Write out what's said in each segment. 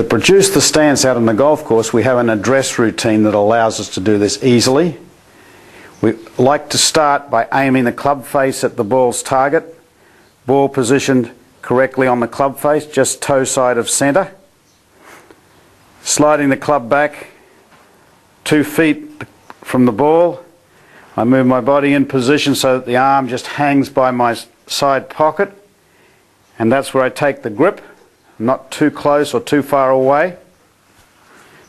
produce the stance out on the golf course, we have an address routine that allows us to do this easily. We like to start by aiming the club face at the ball's target, ball positioned correctly on the club face, just toe side of centre. Sliding the club back 2 feet from the ball, I move my body in position so that the arm just hangs by my side pocket, and that's where I take the grip. Not too close or too far away.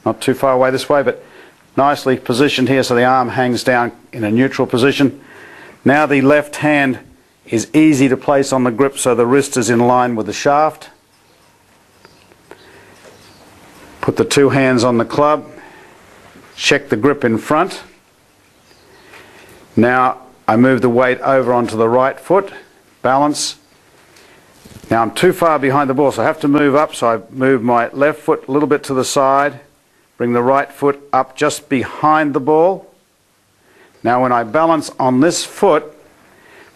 Not too far away this way, but nicely positioned here so the arm hangs down in a neutral position. Now the left hand is easy to place on the grip so the wrist is in line with the shaft. Put the 2 hands on the club. Check the grip in front. Now I move the weight over onto the right foot. Balance. Now I'm too far behind the ball, so I have to move up, so I move my left foot a little bit to the side, bring the right foot up just behind the ball. Now when I balance on this foot,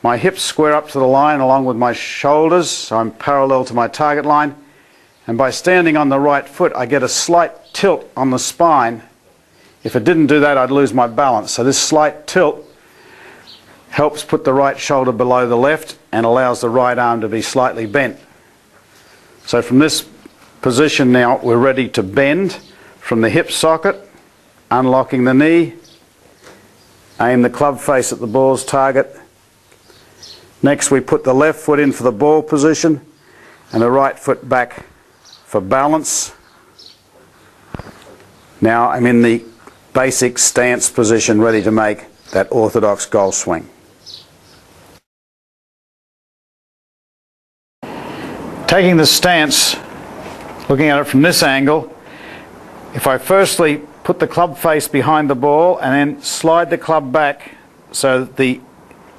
my hips square up to the line along with my shoulders, so I'm parallel to my target line, and by standing on the right foot I get a slight tilt on the spine. If it didn't do that, I'd lose my balance, so this slight tilt helps put the right shoulder below the left and allows the right arm to be slightly bent. So from this position now we're ready to bend from the hip socket, unlocking the knee, aim the club face at the ball's target. Next we put the left foot in for the ball position and the right foot back for balance. Now I'm in the basic stance position ready to make that orthodox golf swing. Taking the stance, looking at it from this angle, if I firstly put the club face behind the ball and then slide the club back so that the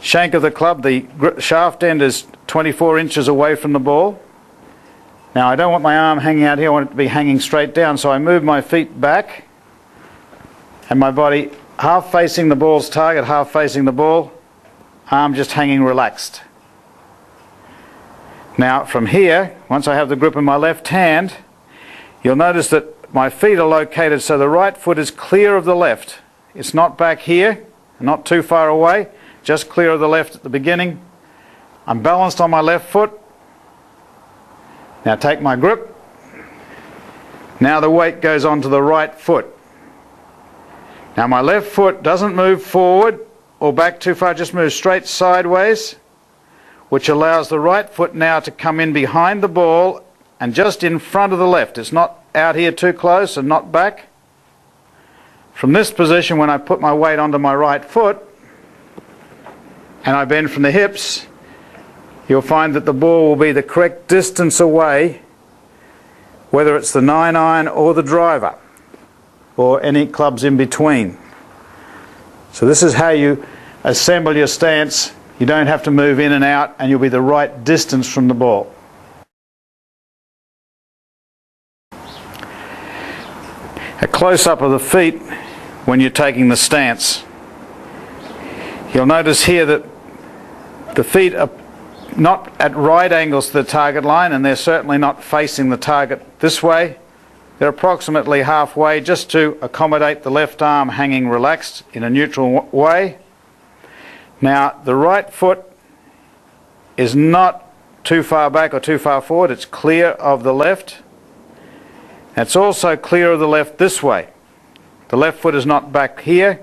shank of the club, the shaft end is 24 inches away from the ball. Now I don't want my arm hanging out here, I want it to be hanging straight down, so I move my feet back and my body half facing the ball's target, half facing the ball, arm just hanging relaxed. Now from here, once I have the grip in my left hand, you'll notice that my feet are located so the right foot is clear of the left. It's not back here, not too far away, just clear of the left at the beginning. I'm balanced on my left foot. Now take my grip. Now the weight goes onto the right foot. Now my left foot doesn't move forward or back too far, just moves straight sideways, which allows the right foot now to come in behind the ball and just in front of the left. It's not out here too close and not back. From this position, when I put my weight onto my right foot and I bend from the hips, you'll find that the ball will be the correct distance away, whether it's the 9-iron or the driver or any clubs in between. So this is how you assemble your stance. You don't have to move in and out, and you'll be the right distance from the ball. A close-up of the feet when you're taking the stance. You'll notice here that the feet are not at right angles to the target line, and they're certainly not facing the target this way. They're approximately halfway just to accommodate the left arm hanging relaxed in a neutral way. Now the right foot is not too far back or too far forward, it's clear of the left. It's also clear of the left this way. The left foot is not back here,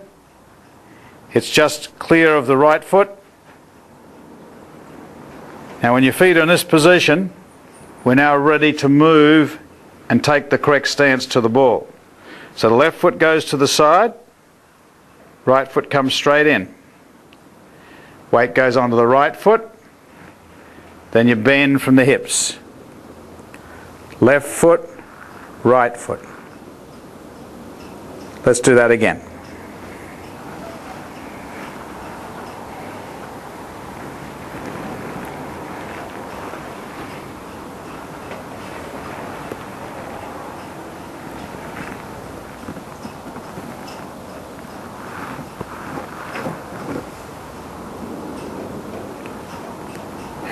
it's just clear of the right foot. Now when your feet are in this position, we're now ready to move and take the correct stance to the ball. So the left foot goes to the side, right foot comes straight in. Weight goes onto the right foot, then you bend from the hips. Left foot, right foot. Let's do that again.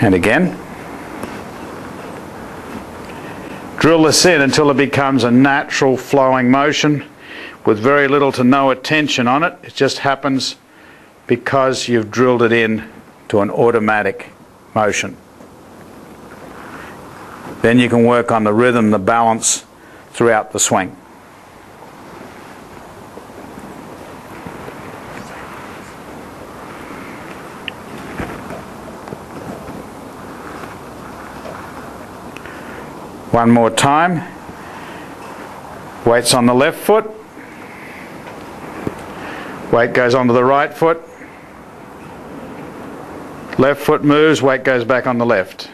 And again. Drill this in until it becomes a natural flowing motion with very little to no attention on it. It just happens because you've drilled it in to an automatic motion. Then you can work on the rhythm, the balance throughout the swing. One more time. Weight's on the left foot. Weight goes onto the right foot. Left foot moves, weight goes back on the left.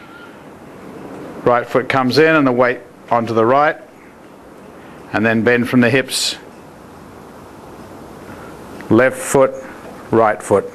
Right foot comes in and the weight onto the right. And then bend from the hips. Left foot, right foot.